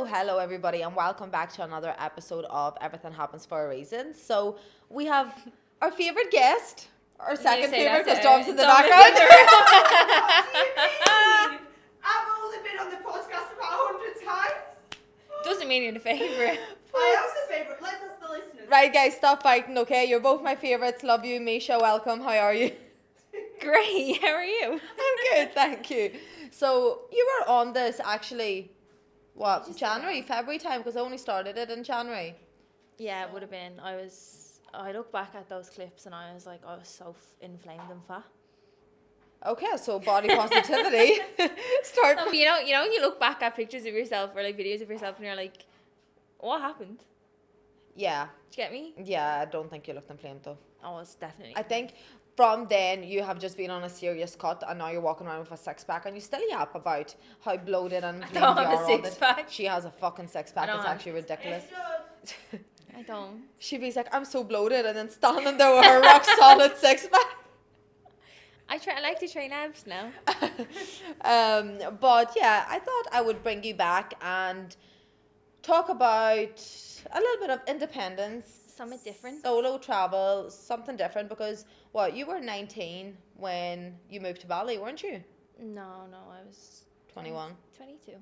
Hello everybody, and welcome back to another episode of Everything Happens for a Reason. So we have our favourite guest, our second favourite because Dom's in the background. I've only been on the podcast about 100 times. Doesn't mean you're the favourite. I am the favourite. Let's ask the listeners. Right guys, stop fighting, okay? You're both my favourites. Love you. Micha, welcome. How are you? Great, how are you? I'm good, thank you. So you were on this actually, what, January, February time, because I only started it in January. Yeah, it would have been. I look back at those clips and I was like, I was so inflamed and fat. Okay, so body positivity. Start. No, you know when you look back at pictures of yourself or like videos of yourself and you're like, what happened? Yeah. Did you get me? Yeah, I don't think you looked inflamed though. Oh, it's definitely. I think from then you have just been on a serious cut and now you're walking around with a six pack and you still yap about how bloated and inflamed you don't have are a all the six pack. She has a fucking six pack. It's actually ridiculous. I don't. She'd be like, I'm so bloated, and then standing there with her rock solid six pack. I like to train abs now. But yeah, I thought I would bring you back and talk about a little bit of independence. Something different. Solo travel, something different, because you were 19 when you moved to Bali, weren't you? No, I was 21. 22.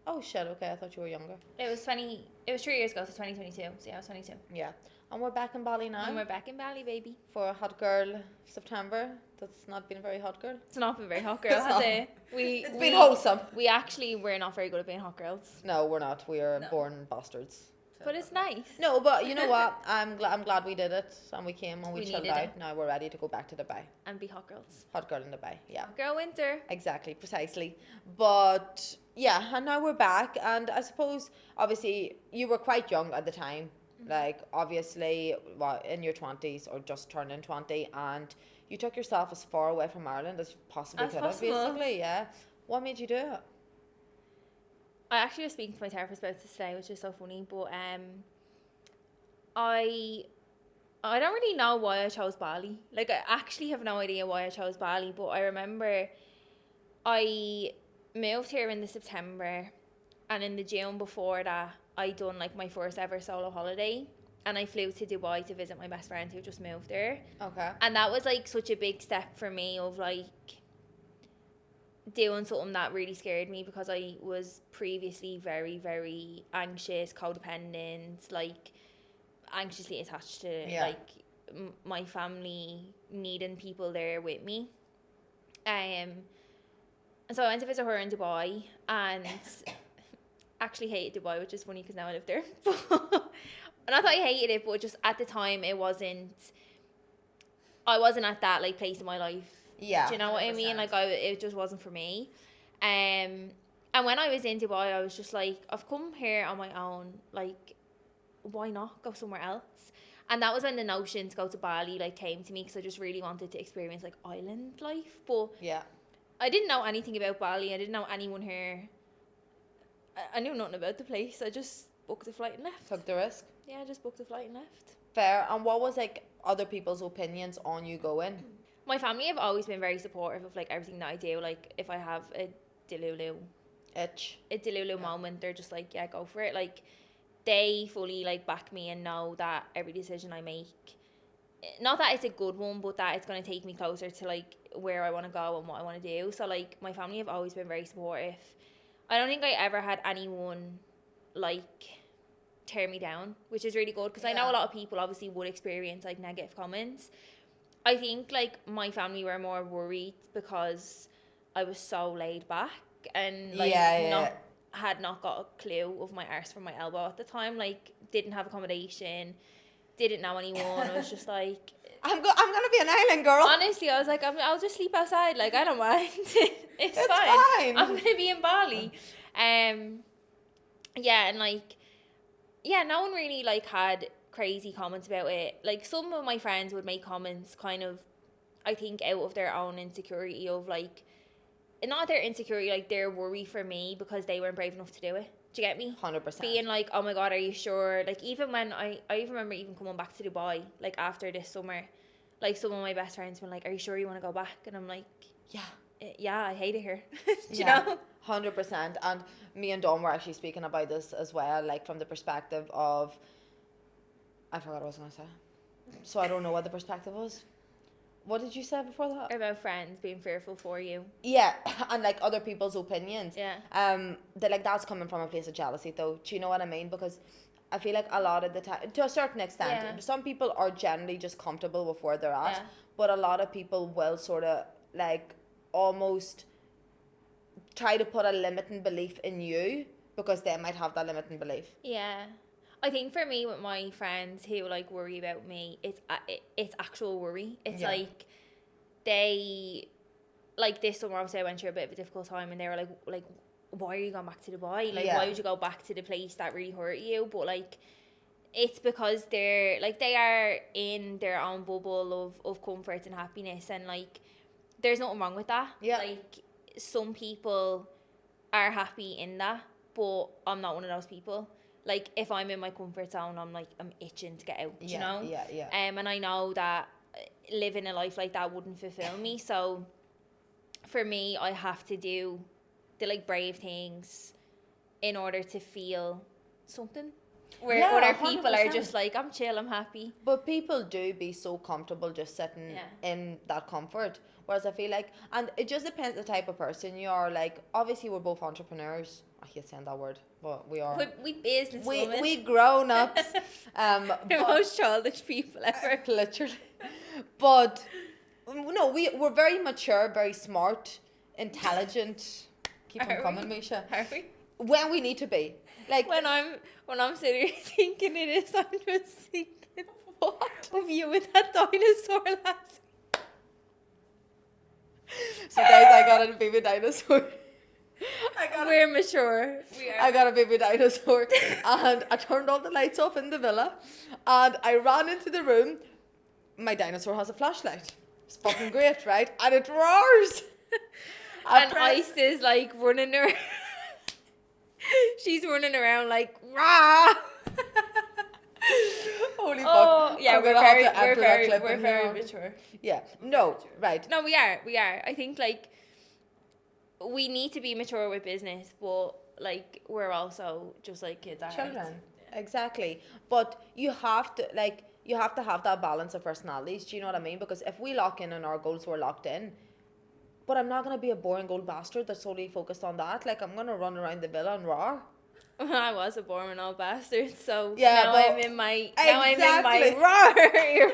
Oh shit, okay, I thought you were younger. It was 3 years ago, so 2022. So yeah, I was 22. Yeah. And we're back in Bali now. And we're back in Bali, baby. For a hot girl September. That's not been a very hot girl. It's not been very hot, girl, has it? It's been wholesome. We actually were not very good at being hot girls. No, we're not. We are born bastards. But it's nice. No, but you know what? I'm glad we did it and we came and we chilled needed out. it. Now we're ready to go back to Dubai. And be hot girls. Hot girl in Dubai, yeah. Girl winter. Exactly, precisely. But yeah, and now we're back, and I suppose obviously you were quite young at the time. Like obviously in your 20s or just turned in 20, and you took yourself as far away from Ireland as you possibly could have, basically, yeah. What made you do it? I actually was speaking to my therapist about this today, which is so funny, but I don't really know why I chose Bali. Like, I actually have no idea why I chose Bali, but I remember I moved here in the September, and in the June before that, I done like my first ever solo holiday, and I flew to Dubai to visit my best friend who just moved there. Okay. And that was like such a big step for me of like doing something that really scared me, because I was previously very, very anxious, codependent, like anxiously attached to like my family needing people there with me. And so I went to visit her in Dubai and actually hated Dubai, which is funny because now I live there. And I thought I hated it, but just at the time I wasn't at that like place in my life. Yeah. Do you know what I mean? Like it just wasn't for me. And when I was in Dubai, I was just like, I've come here on my own, like why not go somewhere else? And that was when the notion to go to Bali like came to me, because I just really wanted to experience like island life. But yeah, I didn't know anything about Bali. I didn't know anyone here. I knew nothing about the place. I just booked a flight and left. took the risk. Yeah, I just booked a flight and left. Fair. And what was like other people's opinions on you going? My family have always been very supportive of like everything that I do. Like if I have a Delulu moment, they're just like, yeah, go for it. Like they fully like back me and know that every decision I make, not that it's a good one, but that it's going to take me closer to like where I want to go and what I want to do. So like my family have always been very supportive. I don't think I ever had anyone like tear me down, which is really good, because I know a lot of people obviously would experience like negative comments. I think like my family were more worried because I was so laid back and like had not got a clue of my arse from my elbow at the time. Like didn't have accommodation, didn't know anyone. I was just like, I'm gonna be an island girl. Honestly, I was like, I'll just sleep outside. Like I don't mind. it's fine. I'm gonna be in Bali. Yeah, and like, yeah, no one really like had crazy comments about it. Like some of my friends would make comments kind of, I think, out of their own insecurity of like, not their insecurity, like their worry for me because they weren't brave enough to do it. Do you get me? 100%. Being like, oh my God, are you sure? Like even when I even remember even coming back to Dubai, like after this summer, like some of my best friends were like, are you sure you want to go back? And I'm like, yeah, I hate it here. Do you Yeah, know? 100%. And me and Dawn were actually speaking about this as well, like from the perspective of, I forgot what I was going to say. So I don't know what the perspective was. What did you say before that? About friends being fearful for you. Yeah, and like other people's opinions. Yeah. That like that's coming from a place of jealousy, though. Do you know what I mean? Because I feel like a lot of the time, to a certain extent, Yeah. some people are generally just comfortable with where they're at, Yeah. but a lot of people will sort of like almost try to put a limiting belief in you because they might have that limiting belief. Yeah. I think for me with my friends who like worry about me, it's actual worry. It's Yeah. like they like this summer obviously I went through a bit of a difficult time and they were like why are you going back to Dubai? Like Yeah. why would you go back to the place that really hurt you? But like it's because they're like they are in their own bubble of comfort and happiness and like there's nothing wrong with that. Yeah. Like some people are happy in that, but I'm not one of those people. Like if I'm in my comfort zone, I'm itching to get out. Yeah, You know? yeah. And I know that living a life like that wouldn't fulfill me. So for me, I have to do the like brave things in order to feel something. Where Yeah, other people are 100%. just like, I'm chill, I'm happy. But people do be so comfortable just sitting Yeah. in that comfort. Whereas I feel like, and it just depends the type of person you are. Like, obviously, we're both entrepreneurs. I hate saying that word, but we are. We business women. We grown ups. The But- most childish people ever. literally. But no, we're very mature, very smart, intelligent. Keep on Are coming, we? Misha. Are we? When we need to be. Like, When I'm sitting here thinking it is, I'm just thinking what of you with that dinosaur last. so guys, I got a baby dinosaur. We're mature. We are. I got a baby dinosaur and I turned all the lights off in the villa and I ran into the room. My dinosaur has a flashlight. It's fucking great, right? And it roars. And Aiste is like running around. She's running around like rah. Holy fuck. Oh yeah, I'm we're gonna have very to enter that clip in here. mature. Yeah. No, right. No, we are. I think like we need to be mature with business, but like we're also just like kids at heart. Children. Exactly. But you have to have that balance of personalities. Do you know what I mean? Because if we lock in on our goals, we're locked in. But I'm not gonna be a boring old bastard that's solely focused on that. Like I'm gonna run around the villa and roar. I was a boring old bastard, so Yeah, now but I'm in my exactly. roar era.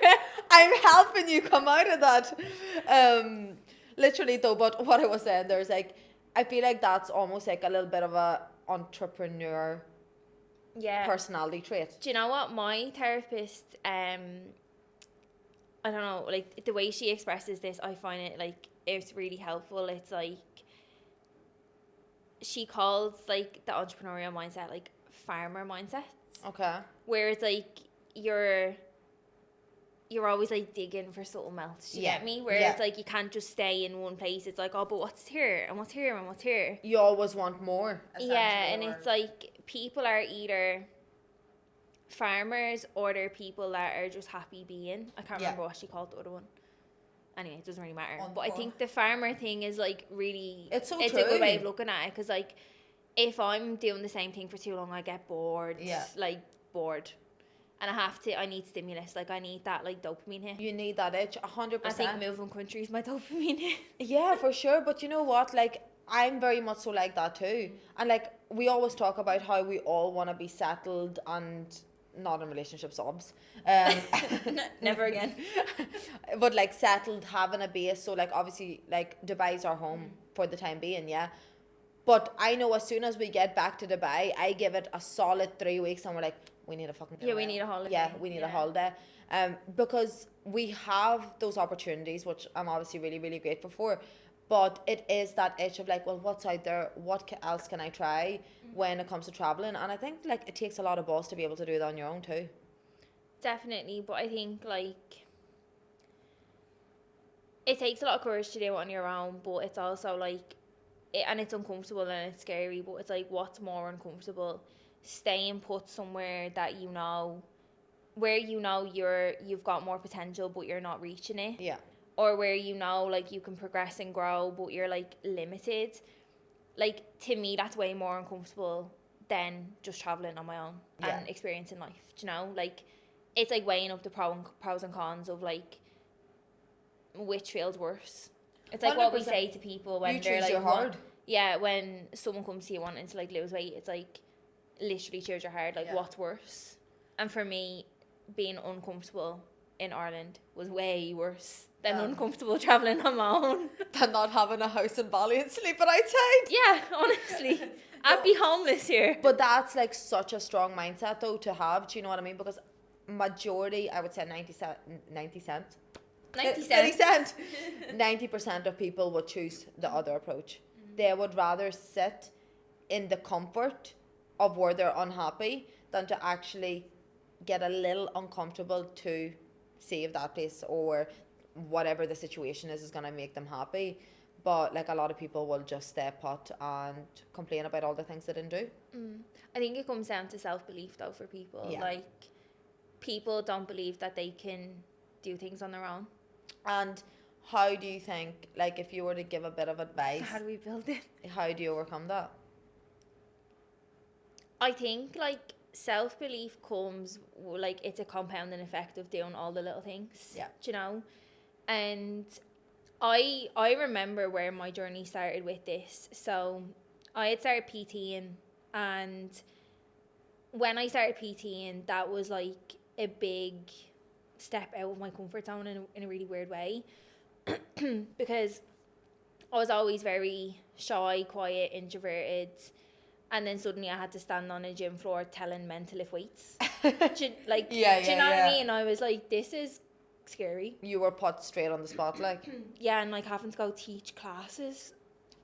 I'm helping you come out of that. Literally though, but what I was saying, there's like, I feel like that's almost like a little bit of a entrepreneur Yeah. personality trait. Do you know what my therapist? I don't know, like the way she expresses this, I find it like it's really helpful. It's like she calls like the entrepreneurial mindset like farmer mindset, Okay. where it's like you're always like digging for something else. Do you Yeah. get me? Where Yeah. it's like you can't just stay in one place. It's like, oh, but what's here and what's here and what's here? You always want more. Yeah, and essentially, it's like people are either farmers or they're people that are just happy being. I can't Yeah. remember what she called the other one. Anyway, it doesn't really matter. On But I par. think the farmer thing is like really, It's so a good way of true. looking at it because like if I'm doing the same thing for too long, I get bored. Yeah. Like bored, and I need stimulus. Like I need that like dopamine hit. you need that itch, 100%. I think moving countries my dopamine hit. Yeah, for sure. But you know what? Like, I'm very much so like that too. And like, we always talk about how we all want to be settled and not in relationship sobs. Never again. But like settled, having a base. So like, obviously, like Dubai's our home for the time being, yeah. But I know as soon as we get back to Dubai, I give it a solid 3 weeks and we're like, we need a fucking Yeah, we getaway. need a holiday. Yeah, we need a Yeah. holiday. Because we have those opportunities, which I'm obviously really, really grateful for. But it is that itch of like, well, what's out there? What else can I try when it comes to traveling? And I think like it takes a lot of balls to be able to do that on your own too. Definitely, but I think like it takes a lot of courage to do it on your own, but it's also like and it's uncomfortable and it's scary, but it's like what's more uncomfortable, staying put somewhere that where you've got more potential but you're not reaching it, Yeah. or where you know like you can progress and grow but you're like limited, like to me that's way more uncomfortable than just traveling on my own and experiencing life. Do you know, like it's like weighing up the pros and cons of like which feels worse. It's like 100%. What we say to people when they're like, hard. Yeah, when someone comes to you wanting to like lose weight, it's like literally choose your heart. Like what's worse? And for me, being uncomfortable in Ireland was way worse than uncomfortable traveling on my own. Than not having a house in Bali and sleeping outside. Yeah, honestly. I'd be homeless here. But that's like such a strong mindset though to have, do you know what I mean? Because majority, I would say 90% of people would choose the other approach. They would rather sit in the comfort of where they're unhappy than to actually get a little uncomfortable to save that place or whatever the situation is going to make them happy. But like a lot of people will just stay put and complain about all the things they didn't do. I think it comes down to self-belief though for people. Like people don't believe that they can do things on their own. And how do you think, like if you were to give a bit of advice, how do we build it? How do you overcome that? I think like self-belief comes like it's a compounding effect of doing all the little things. Do you know? And I remember where my journey started with this. So I had started PTing, and when I started PTing, that was like a big step out of my comfort zone in a really weird way. Because I was always very shy, quiet, introverted, and then suddenly I had to stand on a gym floor telling men to lift weights. Do you know what I mean? And I was like, this is scary. You were put straight on the spot, like. Yeah, and like having to go teach classes.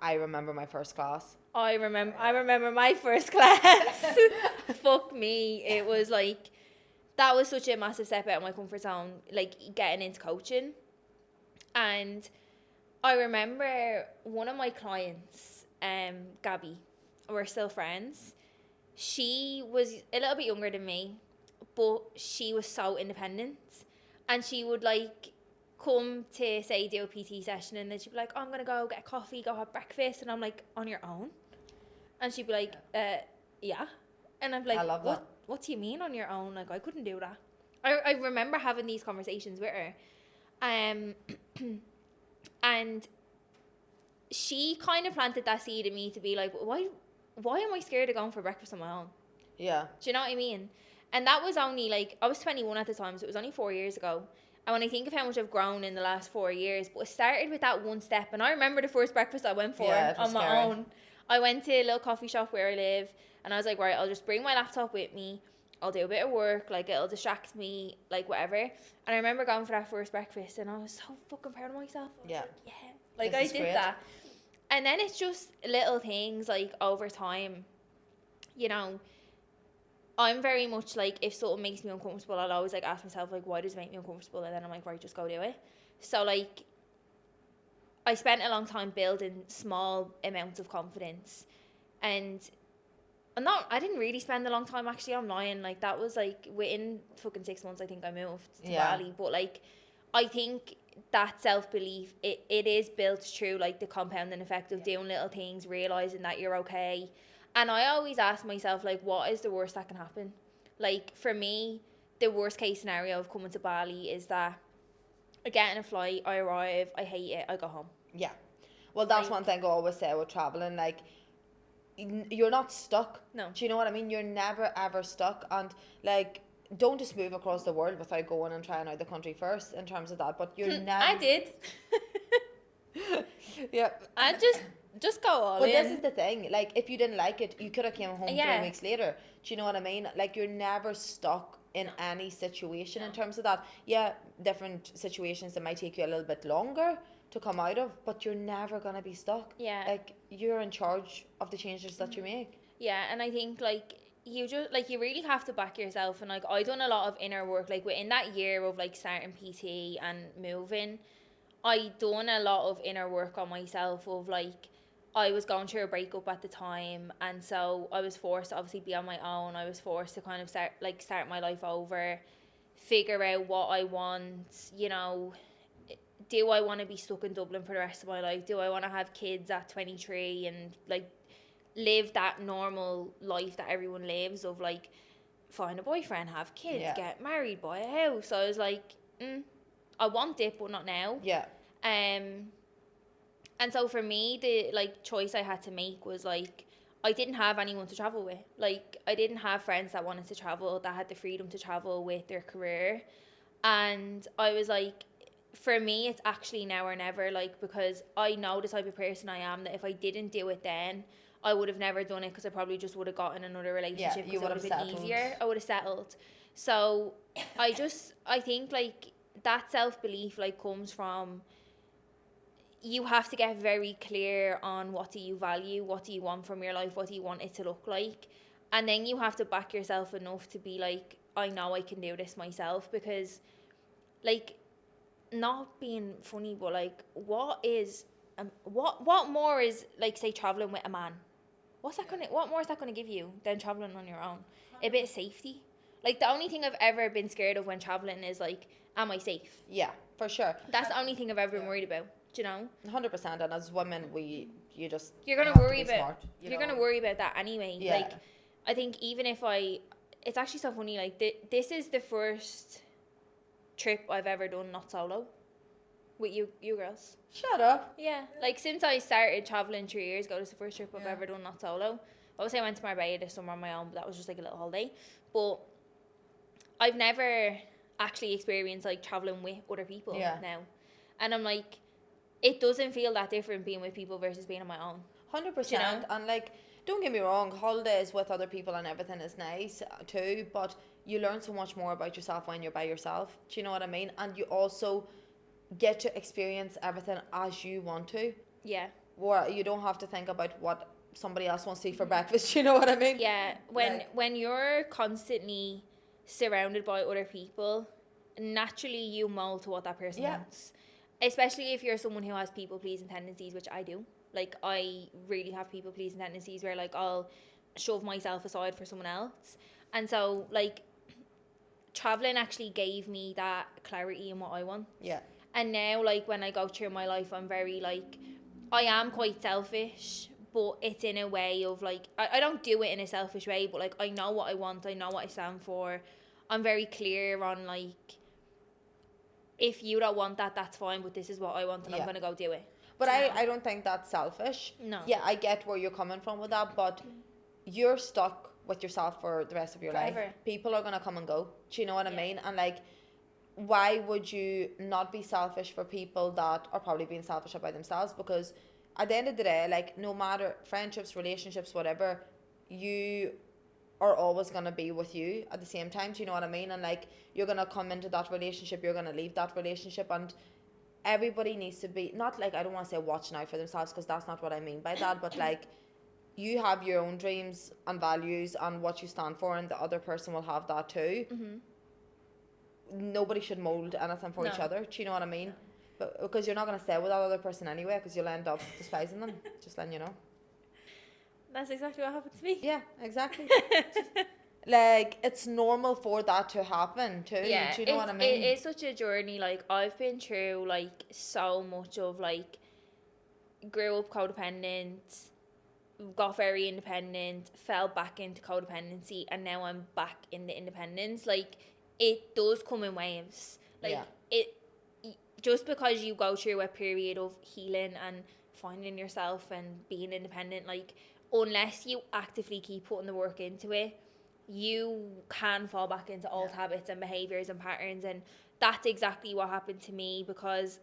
I remember my first class. I remember my first class. Fuck me. It was like, that was such a massive step out of my comfort zone, like getting into coaching. And I remember one of my clients, Gabby, we're still friends. She was a little bit younger than me, but she was so independent. And she would like come to say do a PT session, and then she'd be like, oh, I'm gonna go get a coffee, go have breakfast, and I'm like, on your own? And she'd be like, yeah. And I'm like, I love that. What do you mean on your own? Like I couldn't do that. I remember having these conversations with her. And she kind of planted that seed in me to be like, why am I scared of going for breakfast on my own? Yeah. Do you know what I mean? And that was only like, I was 21 at the time, so it was only 4 years ago. And when I think of how much I've grown in the last 4 years, but it started with that one step. And I remember the first breakfast I went for on my own. I went to a little coffee shop where I live, and I was like, right, I'll just bring my laptop with me. I'll do a bit of work, like it'll distract me, like whatever. And I remember going for that first breakfast, and I was so fucking proud of myself. Like I did that. And then it's just little things like over time, you know, I'm very much like, if something makes me uncomfortable, I'll always like ask myself like, why does it make me uncomfortable? And then I'm like, right, just go do it. So like, I spent a long time building small amounts of confidence, and I didn't really spend a long time actually online. Like that was like within fucking 6 months, I think I moved to Bali. But like, I think that self-belief, it is built through like the compounding effect of doing little things, realizing that you're okay. And I always ask myself, like, what is the worst that can happen? Like, for me, the worst case scenario of coming to Bali is that I get in a flight, I arrive, I hate it, I go home. Yeah. Well, that's one thing I always say with traveling. Like, you're not stuck. No. Do you know what I mean? You're never, ever stuck. And, like, don't just move across the world without going and trying out the country first in terms of that. But you're never... I did. Yeah. I just go all but in. This is the thing, like if you didn't like it, you could have came home 3 weeks later. Do you know what I mean? Like you're never stuck in any situation in terms of that. Yeah, different situations that might take you a little bit longer to come out of, but you're never gonna be stuck. Yeah. Like you're in charge of the changes that you make. Yeah, and I think like you just like you really have to back yourself, and like I done a lot of inner work like within that year of like starting PT and moving. I done a lot of inner work on myself of like, I was going through a breakup at the time, and so I was forced to obviously be on my own. I was forced to kind of start my life over, figure out what I want, you know, do I want to be stuck in Dublin for the rest of my life? Do I want to have kids at 23 and like live that normal life that everyone lives of like find a boyfriend, have kids, get married, buy a house? So I was like, I want it, but not now. Yeah. And so for me, the like choice I had to make was like, I didn't have anyone to travel with. Like, I didn't have friends that wanted to travel, that had the freedom to travel with their career. And I was like, for me, it's actually now or never, like, because I know the type of person I am, that if I didn't do it then, I would have never done it, because I probably just would have gotten another relationship, because it would have been easier. I would have settled. So I think, like, that self-belief, like, comes from, you have to get very clear on what do you value, what do you want from your life, what do you want it to look like, and then you have to back yourself enough to be like, I know I can do this myself. Because like, not being funny, but like, what more is, like, say traveling with a man, what more is that gonna give you than traveling on your own? A bit of safety. Like, the only thing I've ever been scared of when traveling is like, am I safe? Yeah, for sure. That's the only thing I've ever been worried about. You know, 100%. And as women, you're gonna worry about that anyway. Yeah. Like, I think even if it's actually so funny. Like, this is the first trip I've ever done not solo with you girls. Shut up. Yeah, like, since I started traveling 3 years ago, this is the first trip I've ever done not solo. Obviously, I went to Marbella this summer on my own, but that was just like a little holiday. But I've never actually experienced like traveling with other people now, and I'm like, it doesn't feel that different being with people versus being on my own. 100%. You know? And like, don't get me wrong, holidays with other people and everything is nice too, but you learn so much more about yourself when you're by yourself. Do you know what I mean? And you also get to experience everything as you want to. Yeah. Or you don't have to think about what somebody else wants to eat for breakfast. Do you know what I mean? Yeah. When you're constantly surrounded by other people, naturally you mold to what that person wants. Especially if you're someone who has people-pleasing tendencies, which I do. Like, I really have people-pleasing tendencies where, like, I'll shove myself aside for someone else. And so, like, traveling actually gave me that clarity in what I want. Yeah. And now, like, when I go through my life, I'm very, like, I am quite selfish, but it's in a way of, like, I don't do it in a selfish way, but, like, I know what I want, I know what I stand for. I'm very clear on, like, if you don't want that, that's fine, but this is what I want, and I'm going to go do it. But I don't think that's selfish. No. Yeah, I get where you're coming from with that, but you're stuck with yourself for the rest of your life. People are going to come and go. Do you know what I mean? And, like, why would you not be selfish for people that are probably being selfish about themselves? Because at the end of the day, like, no matter friendships, relationships, whatever, you are always going to be with you at the same time. Do you know what I mean? And, like, you're going to come into that relationship, you're going to leave that relationship, and everybody needs to be, not like, I don't want to say watching out for themselves, because that's not what I mean by that, but like, you have your own dreams and values and what you stand for, and the other person will have that too. Nobody should mold anything for each other. Do you know what I mean? But because you're not going to stay with that other person anyway, because you'll end up despising them. Just letting you know. That's exactly what happened to me. Yeah, exactly. Like, it's normal for that to happen too. Yeah, do you know what I mean? It is such a journey. Like, I've been through, like, so much of, like, grew up codependent, got very independent, fell back into codependency, and now I'm back in the independence. Like, it does come in waves. Like, just because you go through a period of healing and finding yourself and being independent, like, unless you actively keep putting the work into it, you can fall back into old habits and behaviours and patterns. And that's exactly what happened to me, because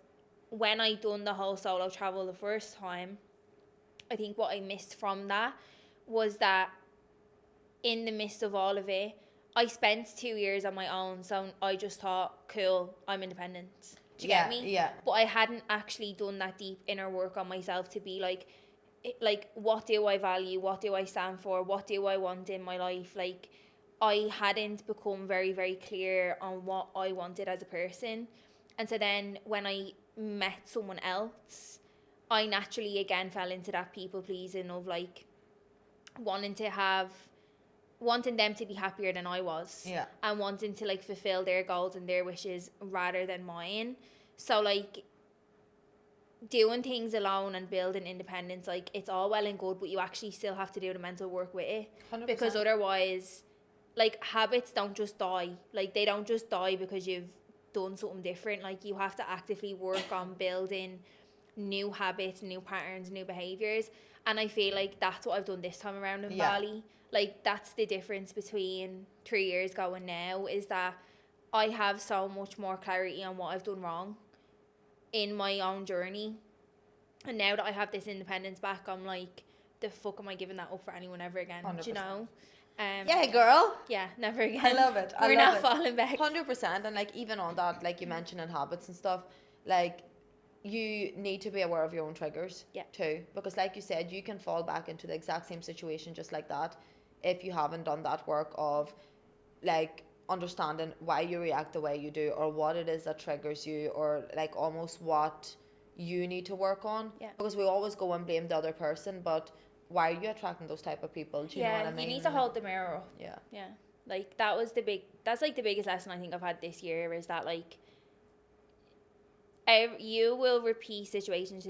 when I done the whole solo travel the first time, I think what I missed from that was that in the midst of all of it, I spent 2 years on my own, so I just thought, cool, I'm independent. Do you get me? Yeah. But I hadn't actually done that deep inner work on myself to be like, what do I value? What do I stand for? What do I want in my life? Like, I hadn't become very, very clear on what I wanted as a person. And so then when I met someone else, I naturally again fell into that people pleasing of, like, wanting them to be happier than I was. Yeah. And wanting to, like, fulfill their goals and their wishes rather than mine. So, like, doing things alone and building independence, like, it's all well and good, but you actually still have to do the mental work with it. 100%. Because otherwise, like, habits don't just die. Like, they don't just die because you've done something different. Like, you have to actively work on building new habits, new patterns, new behaviors. And I feel like that's what I've done this time around in Bali. Like, that's the difference between 3 years ago and now, is that I have so much more clarity on what I've done wrong in my own journey. And now that I have this independence back, I'm like, the fuck am I giving that up for anyone ever again? 100%. Do you know? Yeah, girl. Yeah, never again. I love it. We're not falling back. 100%. And like, even on that, like you mentioned in habits and stuff, like, you need to be aware of your own triggers too, because like you said, you can fall back into the exact same situation just like that if you haven't done that work of like understanding why you react the way you do, or what it is that triggers you, or like almost what you need to work on. Because we always go and blame the other person, but why are you attracting those type of people? Do you know what I mean? You need to hold the mirror up. Yeah. Like, that's like the biggest lesson I think I've had this year, is that like, you will repeat situations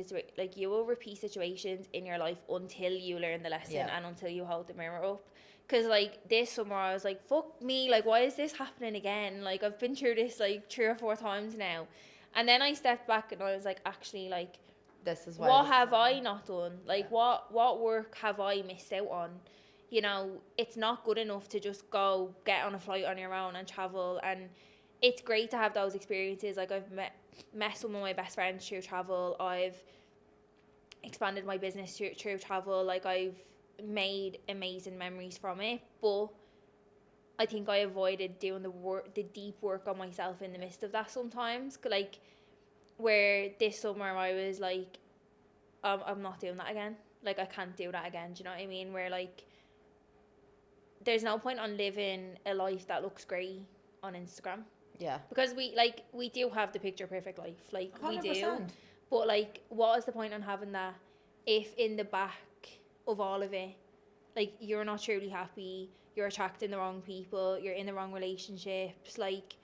in your life until you learn the lesson and until you hold the mirror up. Because like, this summer I was like, fuck me, like, why is this happening again? Like, I've been through this like 3 or 4 times now. And then I stepped back and I was like, actually, like, this is why what have I not done? Like, what work have I missed out on? You know, it's not good enough to just go get on a flight on your own and travel. And it's great to have those experiences. Like, I've met some of my best friends through travel. I've expanded my business through travel. Like, I've made amazing memories from it. But I think I avoided doing the deep work on myself in the midst of that sometimes. Like, where this summer I was like, I'm not doing that again. Like, I can't do that again. Do you know what I mean? Where like, there's no point on living a life that looks great on Instagram. Yeah. Because we do have the picture perfect life. Like, 100%. We do. But like, what is the point on having that if in the back of all of it, like, you're not truly happy, you're attracting the wrong people, you're in the wrong relationships, like,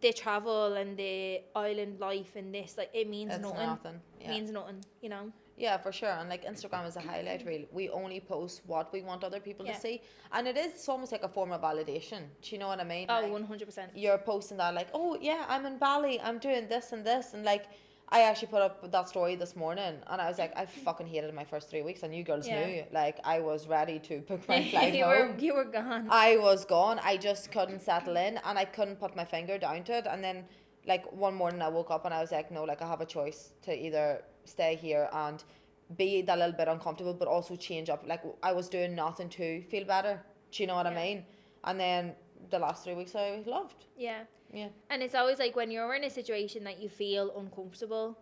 the travel and the island life and this, like, it means nothing. It means nothing, you know? Yeah, for sure. And like, Instagram is a highlight reel. We only post what we want other people to see. And it's almost like a form of validation. Do you know what I mean? Oh, like, 100%. You're posting that like, oh yeah, I'm in Bali, I'm doing this and this. And like, I actually put up that story this morning and I was like, I fucking hated my first 3 weeks, and you girls knew. Like, I was ready to book my flight home. You were gone. I was gone. I just couldn't settle in and I couldn't put my finger down to it. And then like, one morning I woke up and I was like, no, like, I have a choice to either stay here and be that little bit uncomfortable, but also change up. Like, I was doing nothing to feel better. Do you know what I mean? And then the last 3 weeks I loved. Yeah. And it's always like, when you're in a situation that you feel uncomfortable,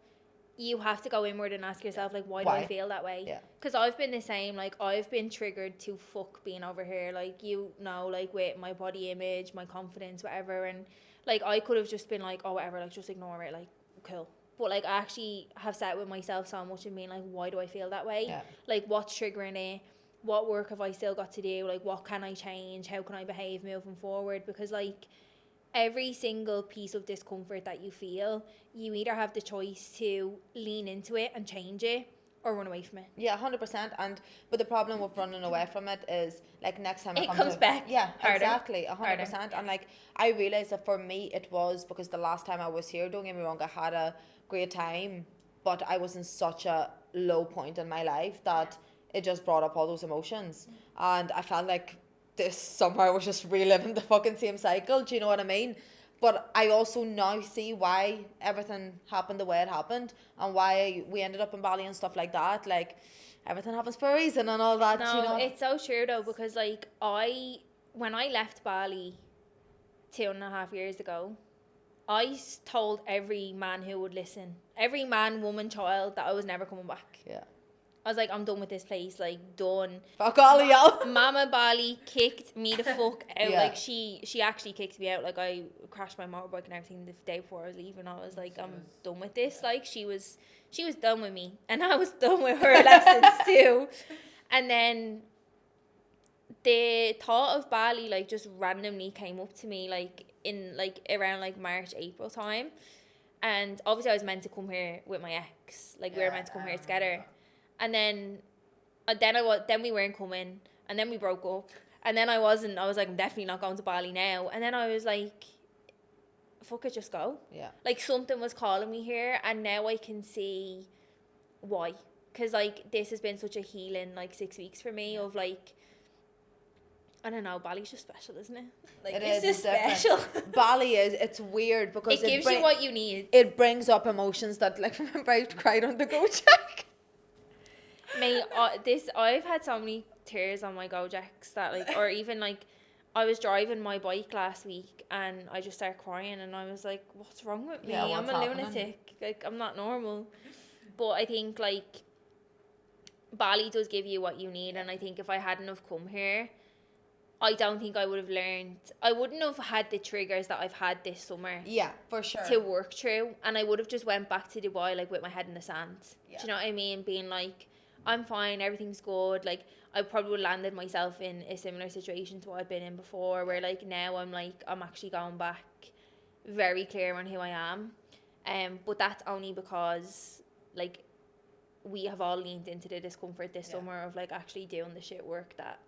you have to go inward and ask yourself, like, why do I feel that way? Because I've been the same. Like, I've been triggered to fuck being over here, like, you know, like, with my body image, my confidence, whatever. And like, I could have just been like, oh, whatever, like, just ignore it, like, cool. But like, I actually have sat with myself so much and being like, why do I feel that way? Like, what's triggering it? What work have I still got to do? Like, what can I change? How can I behave moving forward? Because like, every single piece of discomfort that you feel, you either have the choice to lean into it and change it, or run away from it. Yeah, 100%. But the problem with running away from it is, like, next time it comes back. Yeah, harder. Exactly, 100%. Harder. And like, I realised that for me it was because the last time I was here, don't get me wrong, I had a great time, but I was in such a low point in my life that it just brought up all those emotions. And I felt like this summer I was just reliving the fucking same cycle. Do you know what I mean? But I also now see why everything happened the way it happened, and why we ended up in Bali and stuff like that. Like, everything happens for a reason and all that. No, you know? It's so true though, because like, when I left Bali 2.5 years ago, I told every man who would listen, every man, woman, child, that I was never coming back. Yeah. I was like, I'm done with this place, like, done. Fuck all of y'all. Mama Bali kicked me the fuck out. Yeah. Like, she actually kicked me out. Like, I crashed my motorbike and everything the day before I was leaving. I was like, I'm done with this. Like, she was done with me, and I was done with her lessons too. And then the thought of Bali, like, just randomly came up to me, like, in like around like March, April time. And obviously I was meant to come here with my ex. Like, we were meant to come here together. And then we weren't coming. And then we broke up. And then I was like, I'm definitely not going to Bali now. And then I was like, fuck it, just go. Yeah. Like, something was calling me here. And now I can see why. Because, like, this has been such a healing, like, 6 weeks for me of, like, I don't know, Bali's just special, isn't it? Like, it's just special. Bali it's weird because it gives you what you need. It brings up emotions that, like, remember I cried on the Gojek? Mate, I've had so many tears on my Gojeks that, like, or even, like, I was driving my bike last week and I just started crying and I was like, what's wrong with me? I'm a lunatic. Like, I'm not normal. But I think, like, Bali does give you what you need, and I think if I hadn't have come here, I don't think I would have learned. I wouldn't have had the triggers that I've had this summer. Yeah, for sure. To work through, and I would have just went back to Dubai, like, with my head in the sand. Yeah. Do you know what I mean? Being like, I'm fine, everything's good. Like, I probably would have landed myself in a similar situation to what I've been in before, where, like, now I'm like, I'm actually going back very clear on who I am. But that's only because, like, we have all leaned into the discomfort this summer of, like, actually doing the shit work that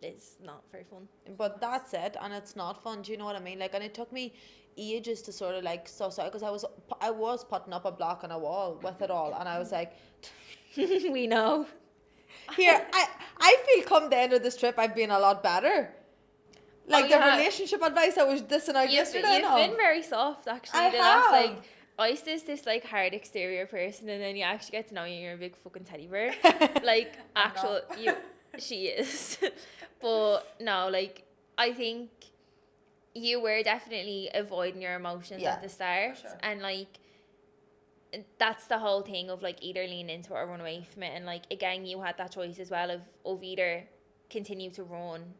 is not very fun. But that's it, and it's not fun. Do you know what I mean? Like, and it took me ages to sort of, like, suss out, because I was putting up a block on a wall with it all, and I was like, we know. Here, I feel come the end of this trip, I've been a lot better. Like, the relationship advice I was dissing out yesterday. You've been very soft, actually. I have. have. Like, Aiste is this, like, hard exterior person, and then you actually get to know you're a big fucking teddy bear. Like, she is. But no, like, I think you were definitely avoiding your emotions at the start. Sure. And, like, that's the whole thing of, like, either lean into it or run away from it. And, like, again, you had that choice as well of either continue to run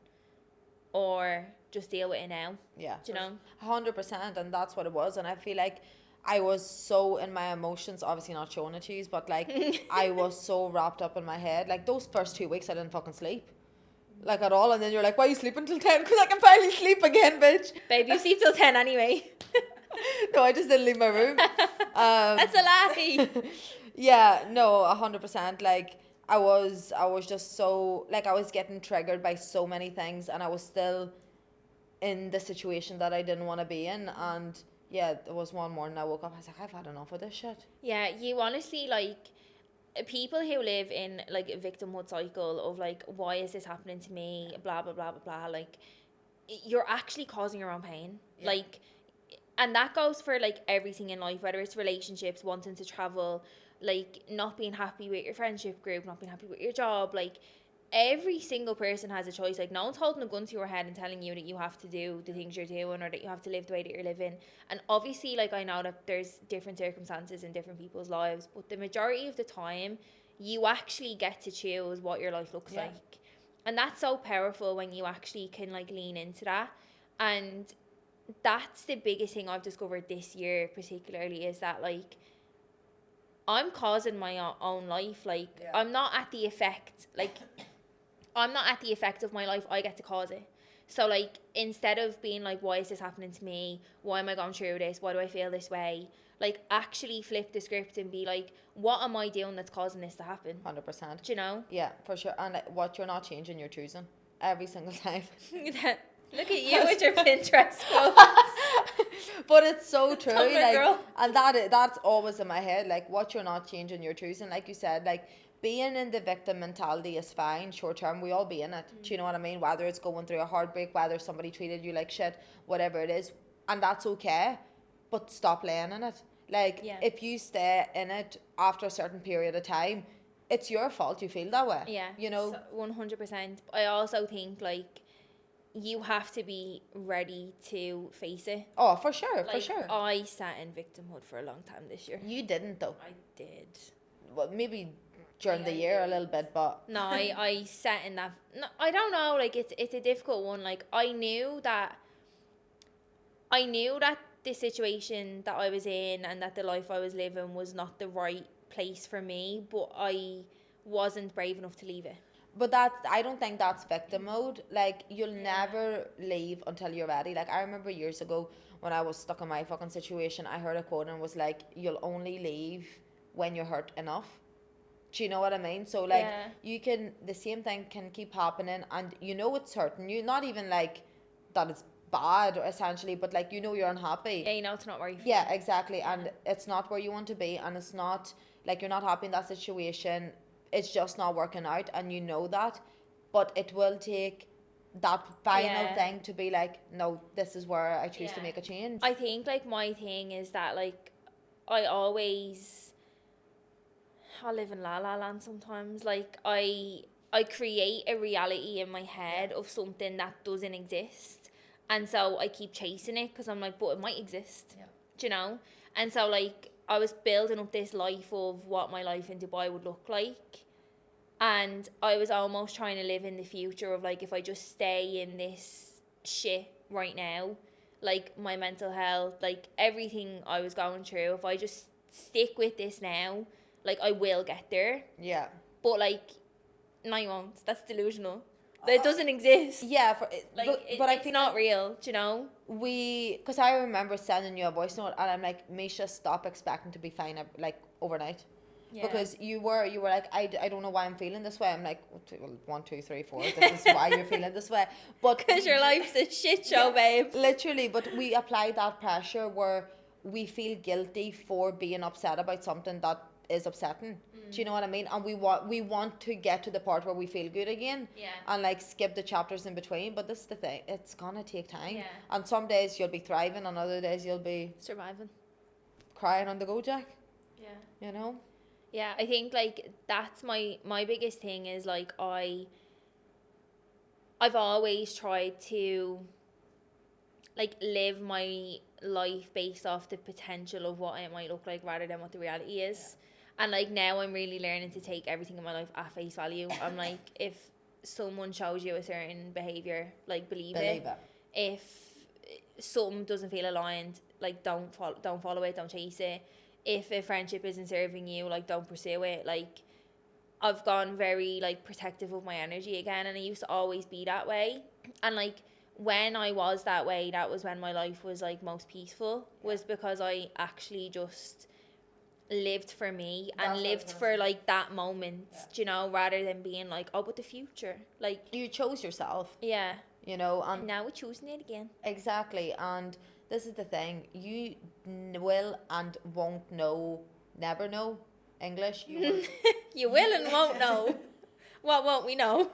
or just deal with it now. Yeah. Do you know? 100%, and that's what it was. And I feel like I was so in my emotions, obviously not showing it to you, but, like, I was so wrapped up in my head. Like, those first 2 weeks I didn't fucking sleep. Like, at all. And then you're like, why are you sleeping till 10? Because I can finally sleep again, bitch. Babe, you sleep till 10 anyway. No, I just didn't leave my room. That's a lie. Yeah, no, 100%. Like, I was just so, like, I was getting triggered by so many things, and I was still in the situation that I didn't want to be in. And yeah, there was one morning I woke up, I was like, I've had enough of this shit. Yeah, you honestly, like, people who live in, like, a victimhood cycle of, like, why is this happening to me, blah blah blah blah blah, like, you're actually causing your own pain. Like, and that goes for, like, everything in life, whether it's relationships, wanting to travel, like, not being happy with your friendship group, not being happy with your job. Like, every single person has a choice. Like, no one's holding a gun to your head and telling you that you have to do the things you're doing or that you have to live the way that you're living. And obviously, like, I know that there's different circumstances in different people's lives, but the majority of the time you actually get to choose what your life looks like. And that's so powerful when you actually can, like, lean into that. And that's the biggest thing I've discovered this year particularly, is that, like, I'm causing my own life. Like, I'm not at the effect, like, I'm not at the effect of my life, I get to cause it. So, like, instead of being like, why is this happening to me? Why am I going through this? Why do I feel this way? Like, actually flip the script and be like, what am I doing that's causing this to happen? 100%. Do you know? Yeah, for sure. And what you're not changing, you're choosing. Every single time. Look at you with your Pinterest quotes. But it's so true. Tumblr Like, girl. and that's always in my head. Like, what you're not changing, you're choosing. Like you said, like, being in the victim mentality is fine, short term, we all be in it. Do you know what I mean? Whether it's going through a heartbreak, whether somebody treated you like shit, whatever it is, and that's okay, but stop laying in it. Like, if you stay in it after a certain period of time, it's your fault you feel that way. Yeah, you know, 100%. I also think, like, you have to be ready to face it. Oh, for sure, like, for sure. I sat in victimhood for a long time this year. You didn't though. I did. Well, maybe during the year a little bit, but no, I sat in that. No, I don't know. Like, it's a difficult one. Like, I knew that the situation that I was in and that the life I was living was not the right place for me, but I wasn't brave enough to leave it. But I don't think that's victim mode. Like, you'll never leave until you're ready. Like, I remember years ago when I was stuck in my fucking situation, I heard a quote and it was like, you'll only leave when you're hurt enough. Do you know what I mean? So, like, the same thing can keep happening, and you know it's hurting you. Not even like that it's bad, essentially, but like, you know you're unhappy. Yeah, you know it's not where you feel. Yeah, exactly. And it's not where you want to be, and it's not like you're not happy in that situation. It's just not working out, and you know that, but it will take that final thing to be like, no, this is where I choose to make a change. I think like my thing is that like I live in la la land sometimes. Like I create a reality in my head of something that doesn't exist, and so I keep chasing it because I'm like, but it might exist. Do you know? And so like I was building up this life of what my life in Dubai would look like, and I was almost trying to live in the future of like, if I just stay in this shit right now, like my mental health, like everything I was going through, if I just stick with this now, like I will get there. Yeah. But like, no, you won't. That's delusional. It doesn't exist. Yeah, but I it's not real, do you know? Because I remember sending you a voice note, and I'm like, Misha, stop expecting to be fine like overnight. Yeah. Because you were like, I don't know why I'm feeling this way. I'm like, 1, 2, 3, 4. This is why you're feeling this way. But because your life's a shit show, babe. Literally, but we apply that pressure where we feel guilty for being upset about something that is upsetting. Do you know what I mean? And we want to get to the part where we feel good again. Yeah. And like skip the chapters in between. But this is the thing, it's gonna take time. Yeah. And some days you'll be thriving, and other days you'll be surviving, crying on the go, Jack. Yeah. You know? Yeah, I think like that's my biggest thing is like I've always tried to like live my life based off the potential of what it might look like rather than what the reality is. Yeah. And like now I'm really learning to take everything in my life at face value. I'm like, if someone shows you a certain behavior, like believe it. If something doesn't feel aligned, like don't follow it, don't chase it. If a friendship isn't serving you, like don't pursue it. Like I've gone very like protective of my energy again, and I used to always be that way. And like when I was that way, that was when my life was like most peaceful, was because I actually just lived for me and lived for like that moment, you know, rather than being like, oh, but the future, like you chose yourself. Yeah. You know, and now we're choosing it again. Exactly. And this is the thing, you will and won't never know English. You will, you will and won't know. What won't we know?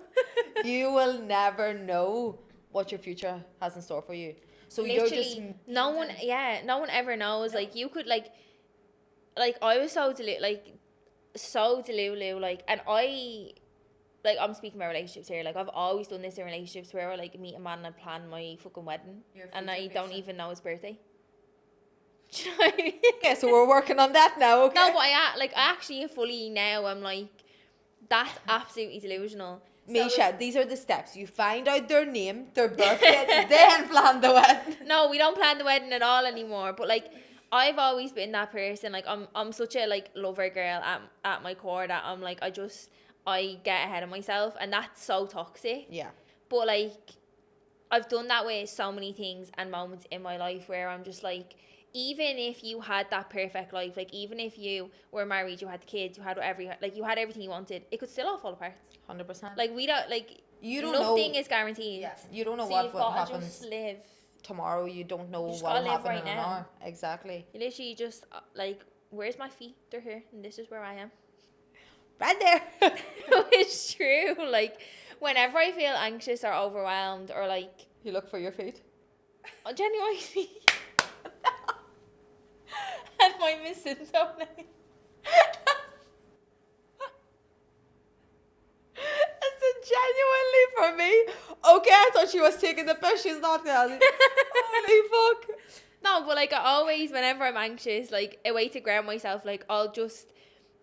You will never know what your future has in store for you. So literally, you're just no one ever knows. Like you could like I was so delulu, like, and I'm speaking about relationships here. Like I've always done this in relationships where I like meet a man and I plan my fucking wedding, and I don't even know his birthday. Do you know what I mean? Okay, so we're working on that now. Okay. No, but I actually fully now I'm like, that's absolutely delusional. Misha, these are the steps. You find out their name, their birthday, then plan the wedding. No, we don't plan the wedding at all anymore. But like, I've always been that person. Like I'm such a like lover girl at my core that I'm like, I get ahead of myself, and that's so toxic. Yeah. But like, I've done that with so many things and moments in my life where I'm just like, even if you had that perfect life, like even if you were married, you had the kids, you had whatever, you had everything you wanted, it could still all fall apart. 100%. Like we don't like. You don't nothing know, is guaranteed. Yeah. You don't know so what happens. Just live. Tomorrow, you don't know what will happen right in an hour. Exactly. You literally just like, where's my feet? They're here, and this is where I am. Right there. It's true. Like, whenever I feel anxious or overwhelmed, or like, you look for your feet. Genuinely. And my missing something. Genuinely for me. Okay, I thought she was taking the piss. She's not, Gally. Holy fuck. No, but like I always, whenever I'm anxious, like a way to ground myself, like I'll just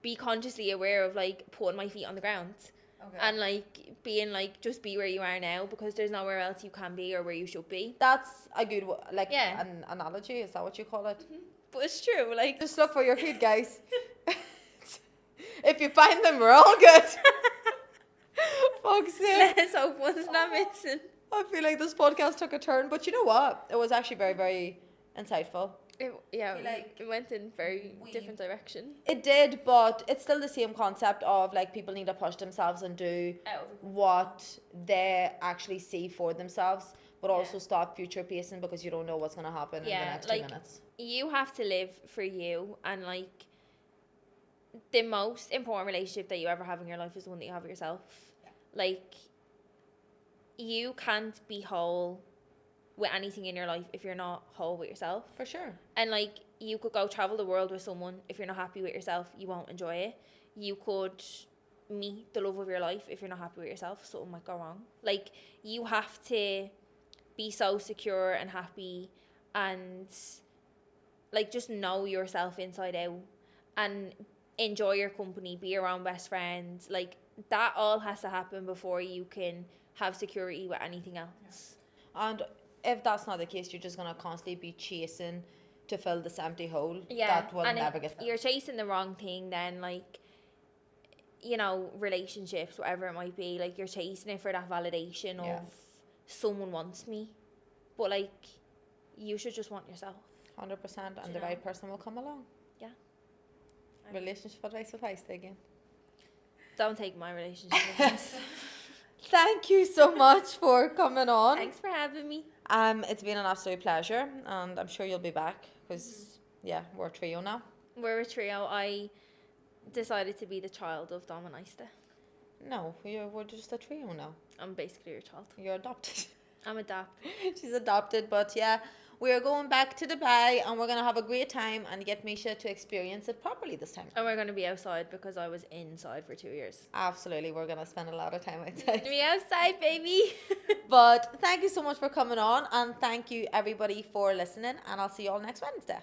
be consciously aware of like putting my feet on the ground. Okay. And like being like, just be where you are now, because there's nowhere else you can be or where you should be. That's a good an analogy. Is that what you call it? Mm-hmm. But it's true. Like, just look for your feet, guys. If you find them, we're all good. fuck's sake. Let's hope one's not missing. I feel like this podcast took a turn, but you know what? It was actually very, very insightful. It went in very we- different direction. It did, but it's still the same concept of like people need to push themselves and do what they actually see for themselves, but also stop future pacing because you don't know what's going to happen in the next 2 minutes. You have to live for you, and like the most important relationship that you ever have in your life is the one that you have with yourself. Yeah. Like, you can't be whole with anything in your life if you're not whole with yourself. For sure. And like, you could go travel the world with someone, if you're not happy with yourself, you won't enjoy it. You could meet the love of your life, if you're not happy with yourself, something might go wrong. Like, you have to be so secure and happy and like just know yourself inside out and enjoy your company, be around best friends. Like, that all has to happen before you can have security with anything else. And if that's not the case, you're just going to constantly be chasing to fill this empty hole Yeah, that will and never get filled. you're chasing the wrong thing then, like, you know, relationships, whatever it might be, like, you're chasing it for that validation of someone wants me. But like, you should just want yourself. 100%, and the right person will come along. Yeah. Relationship advice with Aiste again. Don't take my relationship advice. Thank you so much for coming on. Thanks for having me. It's been an absolute pleasure, and I'm sure you'll be back because we're a trio now. We're a trio. I decided to be the child of Dom and Aiste. No, we're just a trio now. I'm basically your child. You're adopted. I'm adopted. She's adopted, but we're going back to Dubai and we're going to have a great time and get Micha to experience it properly this time. And we're going to be outside because I was inside for 2 years. Absolutely, we're going to spend a lot of time outside. Be outside, baby. But thank you so much for coming on, and thank you everybody for listening, and I'll see you all next Wednesday.